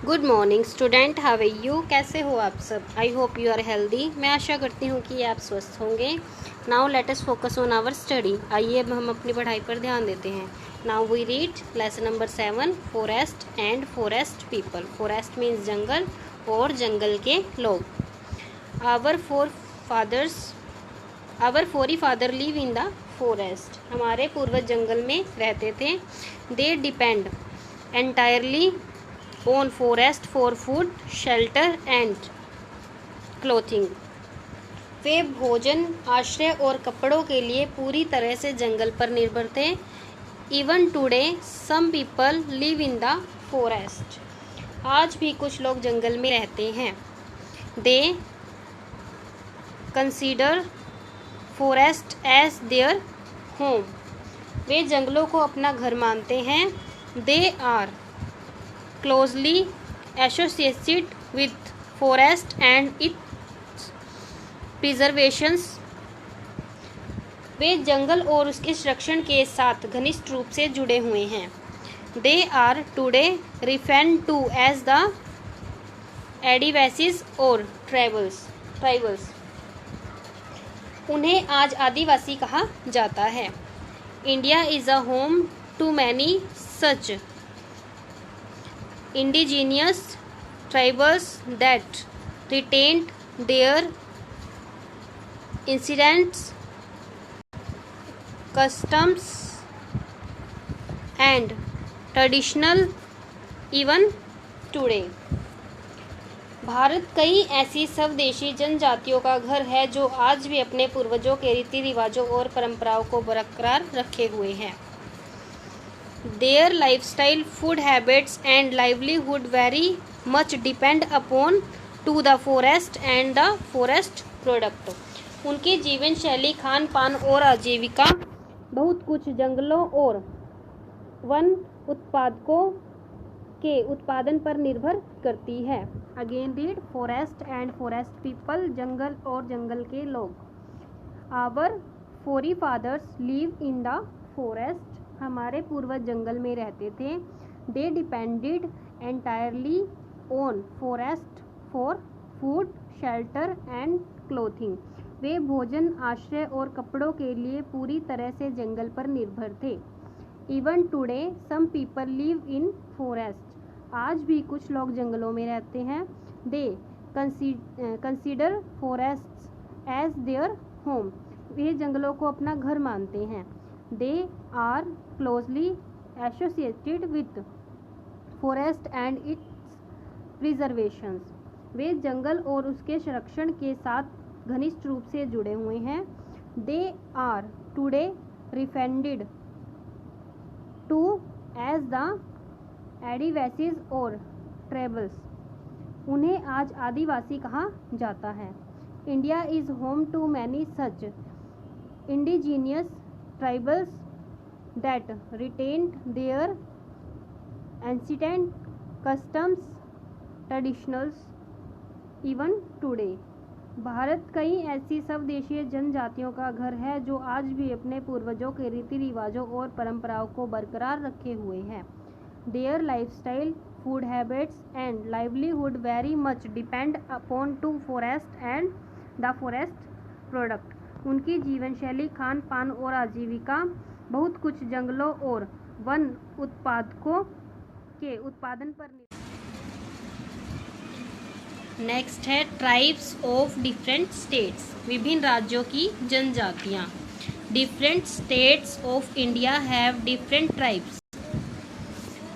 Good morning student, how are you. कैसे हो आप सब। I hope you are healthy. मैं आशा करती हूँ कि आप स्वस्थ होंगे। Now let us focus on our study. आइए अब हम अपनी पढ़ाई पर ध्यान देते हैं। Now we read lesson number 7, forest and forest people. Forest means जंगल और जंगल के लोग। Our forefather live in the forest. हमारे पूर्वज जंगल में रहते थे। They depend entirely on forest for food, shelter and clothing. वे भोजन, आश्रय और कपड़ों के लिए पूरी तरह से जंगल पर निर्भर थे। Even today some people live in the forest. आज भी कुछ लोग जंगल में रहते हैं। They consider forest as their home. वे जंगलों को अपना घर मानते हैं। They are closely associated with forest and its preservations। वे जंगल और उसके संरक्षण के साथ घनिष्ठ रूप से जुड़े हुए हैं। They are today referred to as the Adivasis और tribals। उन्हें आज आदिवासी कहा जाता है। India is a home to many such indigenous tribes that retained their ancient customs and traditional even today। Bharat कई ऐसी स्वदेशी जनजातियों का घर है जो आज भी अपने पूर्वजों के रीति रिवाजों और परंपराओं को बरकरार रखे हुए हैं। Their lifestyle, food habits and livelihood very much depend upon to the forest and the forest product। उनकी जीवन शैली, खान पान और आजीविका बहुत कुछ जंगलों और वन उत्पादकों के उत्पादन पर निर्भर करती है। Again read forest and forest people. जंगल और जंगल के लोग। Our forefathers live in the forest. हमारे पूर्वज जंगल में रहते थे। They depended entirely on forest for food, shelter and clothing. वे भोजन, आश्रय और कपड़ों के लिए पूरी तरह से जंगल पर निर्भर थे। Even today some people live in forest. आज भी कुछ लोग जंगलों में रहते हैं। They consider forest as their home. वे जंगलों को अपना घर मानते हैं। They are closely associated with forest and its preservations। वे जंगल और उसके संरक्षण के साथ घनिष्ठ रूप से जुड़े हुए हैं। They are today referred to as the Adivasis और tribals। उन्हें आज आदिवासी कहा जाता है। India is home to many such indigenous tribes that retained their ancient customs traditionals even today। Bharat कई ऐसी स्वदेशी जनजातियों का घर है जो आज भी अपने पूर्वजों के रीति रिवाजों और परंपराओं को बरकरार रखे हुए हैं। Their lifestyle, food habits and livelihood very much depend upon to forest and the forest product। उनकी जीवन शैली, खान पान और आजीविका बहुत कुछ जंगलों और वन उत्पादकों के उत्पादन पर। नेक्स्ट है ट्राइब्स ऑफ डिफरेंट स्टेट्स। विभिन्न राज्यों की जनजातियाँ। Different states of India have different tribes.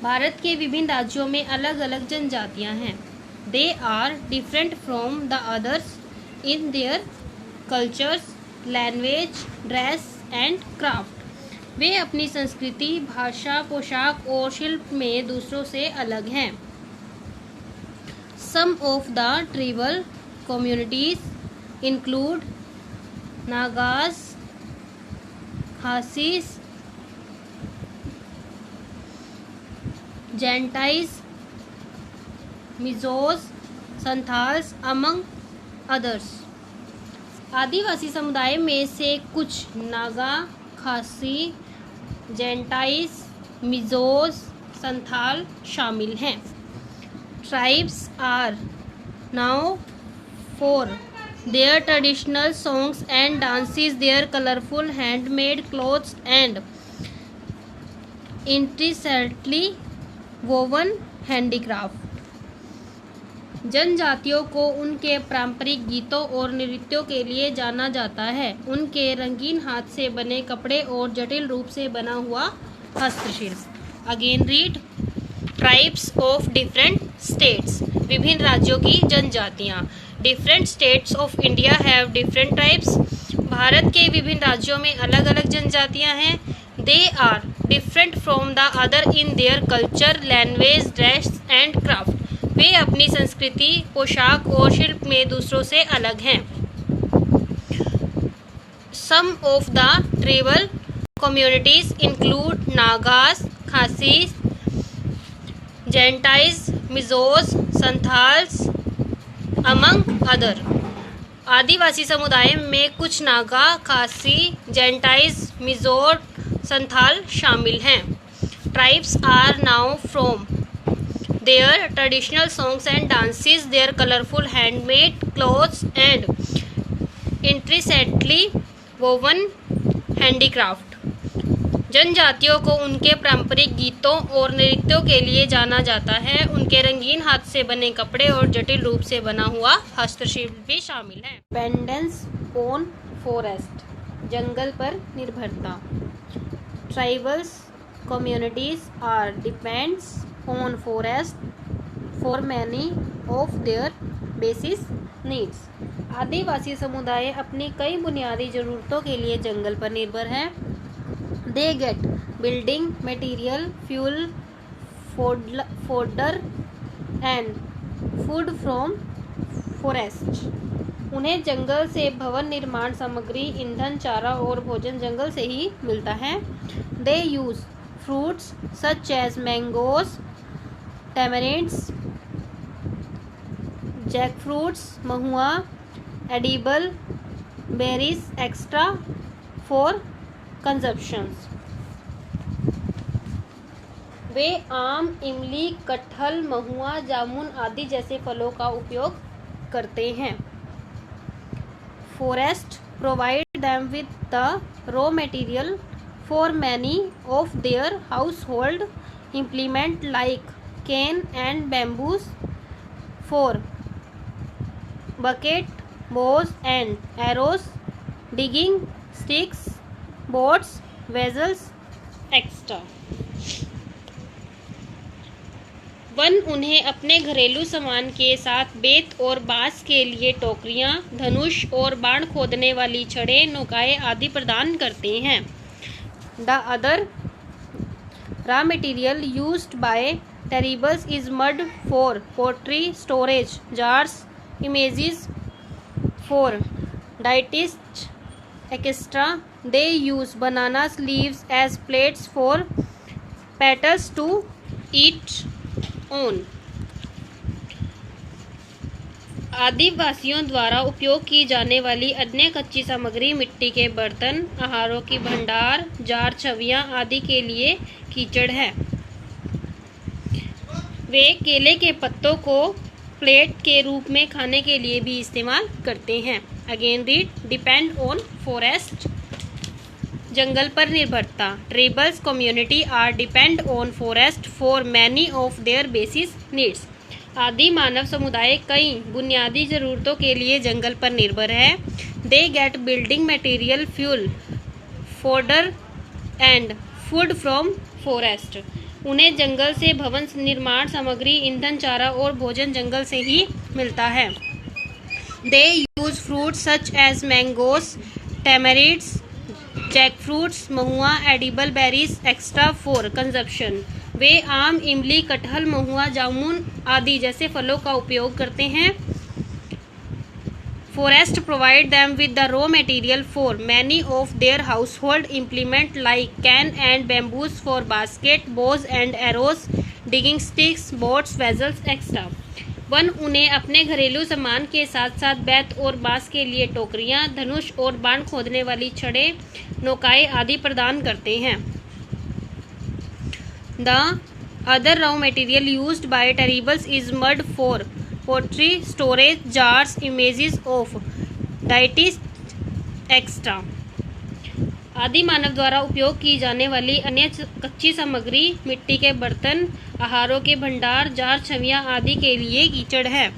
भारत के विभिन्न राज्यों में अलग अलग जनजातियाँ हैं। They are different from the others in their cultures, language, dress and craft. वे अपनी संस्कृति, भाषा, पोशाक और शिल्प में दूसरों से अलग हैं। Some of the tribal communities include Nagas, Khasis, Jaintias, Mizos, Santhals among others. आदिवासी समुदाय में से कुछ नागा, खासी, जेंटाइस, मिजोस, संथाल शामिल हैं। Tribes are now for their traditional songs and dances, their colorful handmade clothes and intricately woven handicraft। जनजातियों को उनके पारंपरिक गीतों और नृत्यों के लिए जाना जाता है। उनके रंगीन हाथ से बने कपड़े और जटिल रूप से बना हुआ हस्तशिल्प। Again read. Tribes of different states, विभिन्न राज्यों की जनजातियाँ। Different states of India have different tribes, भारत के विभिन्न राज्यों में अलग अलग जनजातियाँ हैं। They are different from the other in their culture, language, dress and craft, वे अपनी संस्कृति, पोशाक और शिल्प में दूसरों से अलग हैं। Some of the tribal communities include Nagas, Khasis, Jaintias, Mizos, Santhals among other. आदिवासी समुदाय में कुछ नागा, खासी, जेंटाइज, मिजोर, संथाल शामिल हैं। Tribes are now from their traditional songs and dances, their colorful handmade clothes and intricately woven handicraft। जनजातियों को उनके पारंपरिक गीतों और नृत्यों के लिए जाना जाता है। उनके रंगीन हाथ से बने कपड़े और जटिल रूप से बना हुआ हस्तशिल्प भी शामिल है। डिपेंडेंस ऑन फॉरेस्ट, जंगल पर निर्भरता। Tribals communities are depends on forest for many of their basic needs। आदिवासी समुदाय अपनी कई बुनियादी ज़रूरतों के लिए जंगल पर निर्भर है। They get building material, fuel, fodder and food from forest। उन्हें जंगल से भवन निर्माण सामग्री, ईंधन, चारा और भोजन जंगल से ही मिलता है। They use fruits such as mangoes, tamarinds, jackfruits, mahua, edible berries, etc. for consumption। वे आम, इमली, कटहल, महुआ, जामुन आदि जैसे फलों का उपयोग करते हैं। Forest provide them with the raw material for many of their household implements like cane and bamboos, for bucket, bows and arrows, digging sticks, boats, vessels, etc। One उन्हें अपने घरेलू सामान के साथ बेत और बांस के लिए टोकरियां, धनुष और बाण खोदने वाली छड़ें, नौकाएं आदि प्रदान करते हैं। The other raw material used by tribes is mud for pottery, storage, jars, images for dieetists, etc. They use banana leaves as plates for petals to eat on। आदिवासियों द्वारा उपयोग की जाने वाली अन्य कच्ची सामग्री मिट्टी के बर्तन, आहारों की भंडार, जार, छवियां आदि के लिए कीचड़ है। वे केले के पत्तों को प्लेट के रूप में खाने के लिए भी इस्तेमाल करते हैं। Again read. Depend on forest, जंगल पर निर्भरता। Tribals community are depend on forest for many of their basic needs. आदि मानव समुदाय कई बुनियादी ज़रूरतों के लिए जंगल पर निर्भर है। They get building material, fuel, fodder and food from forest. उन्हें जंगल से भवन निर्माण सामग्री, ईंधन, चारा और भोजन जंगल से ही मिलता है। They use fruits such as mangoes, tamarinds, jackfruits, mahua, edible berries extra for consumption. वे आम, इमली, कटहल, महुआ, जामुन आदि जैसे फलों का उपयोग करते हैं। Forest provide them with the raw material for many of there household implement like can and bamboos for basket, Bhoj and arrows, digging sticks, boats, vessels extra. One उन्हें अपने घरेलू सामान के साथ साथ बेत और बांस के लिए टोकरियां, धनुष और बाण खोदने वाली छड़ें, नौकाएं आदि प्रदान करते हैं। The other raw material used by terribles is mud for pottery, storage, jars, images of deities, etc. आदि मानव द्वारा उपयोग की जाने वाली अन्य कच्ची सामग्री मिट्टी के बर्तन, आहारों के भंडार, जार, छवियां आदि के लिए कीचड़ है।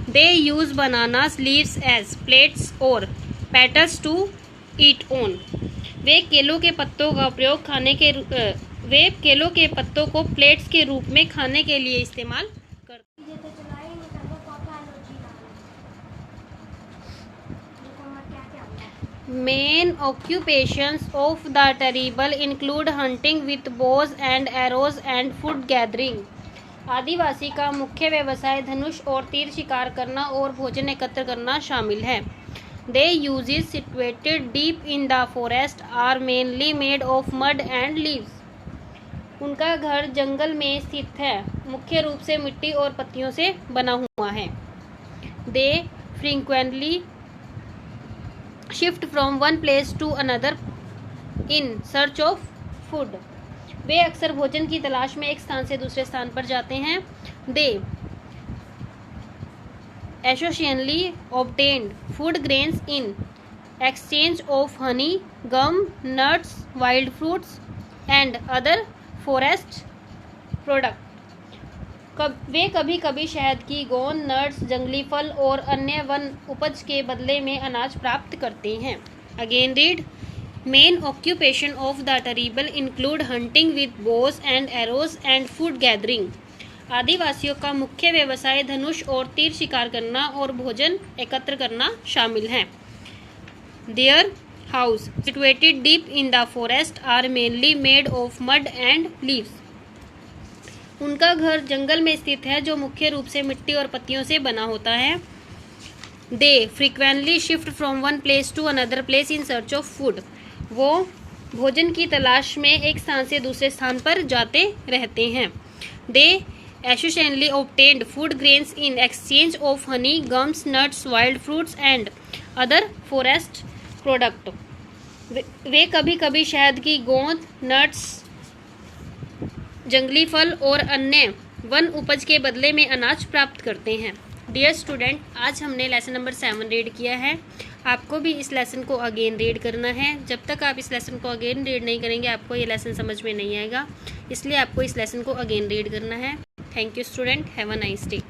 They use bananas leaves as plates और पैटर्स टू ईट ऑन। वे केलों के पत्तों को प्लेट्स के रूप में खाने के लिए इस्तेमाल करते हैं। Main occupations of the terrible include hunting with bows and arrows and food gathering. आदिवासी का मुख्य व्यवसाय धनुष और तीर शिकार करना और भोजन एकत्र करना शामिल है। Their uses situated deep in the forest are mainly made of mud and leaves. उनका घर जंगल में स्थित है, मुख्य रूप से मिट्टी और पत्तियों से बना हुआ है। They frequently shift from one place to another in search of food. वे अक्सर भोजन की तलाश में एक स्थान से दूसरे स्थान पर जाते हैं। They occasionally obtained food grains in exchange of honey, gum, nuts, wild fruits and other forest products. वे कभी कभी शहद की गोंद, नट्स, जंगली फल और अन्य वन उपज के बदले में अनाज प्राप्त करते हैं। Again read. Main occupation of the terrible include hunting with Bose and arrows and food gathering. आदिवासियों का मुख्य व्यवसाय धनुष और तीर शिकार करना और भोजन एकत्र करना शामिल है। Their house situated deep in the forest are mainly made of mud and leaves. उनका घर जंगल में स्थित है जो मुख्य रूप से मिट्टी और पत्तियों से बना होता है। They frequently shift from one place to another place in search of food. वो भोजन की तलाश में एक स्थान से दूसरे स्थान पर जाते रहते हैं। दे occasionally obtained food grains in exchange of honey, gums, nuts, wild fruits and other forest product. वे कभी कभी शहद की गोंद, नट्स, जंगली फल और अन्य वन उपज के बदले में अनाज प्राप्त करते हैं। डियर स्टूडेंट, आज हमने लेसन नंबर 7 रीड किया है। आपको भी इस लेसन को अगेन रीड करना है। जब तक आप इस लेसन को अगेन रीड नहीं करेंगे आपको ये लेसन समझ में नहीं आएगा, इसलिए आपको इस लेसन को अगेन रीड करना है। Thank you student, have a nice day.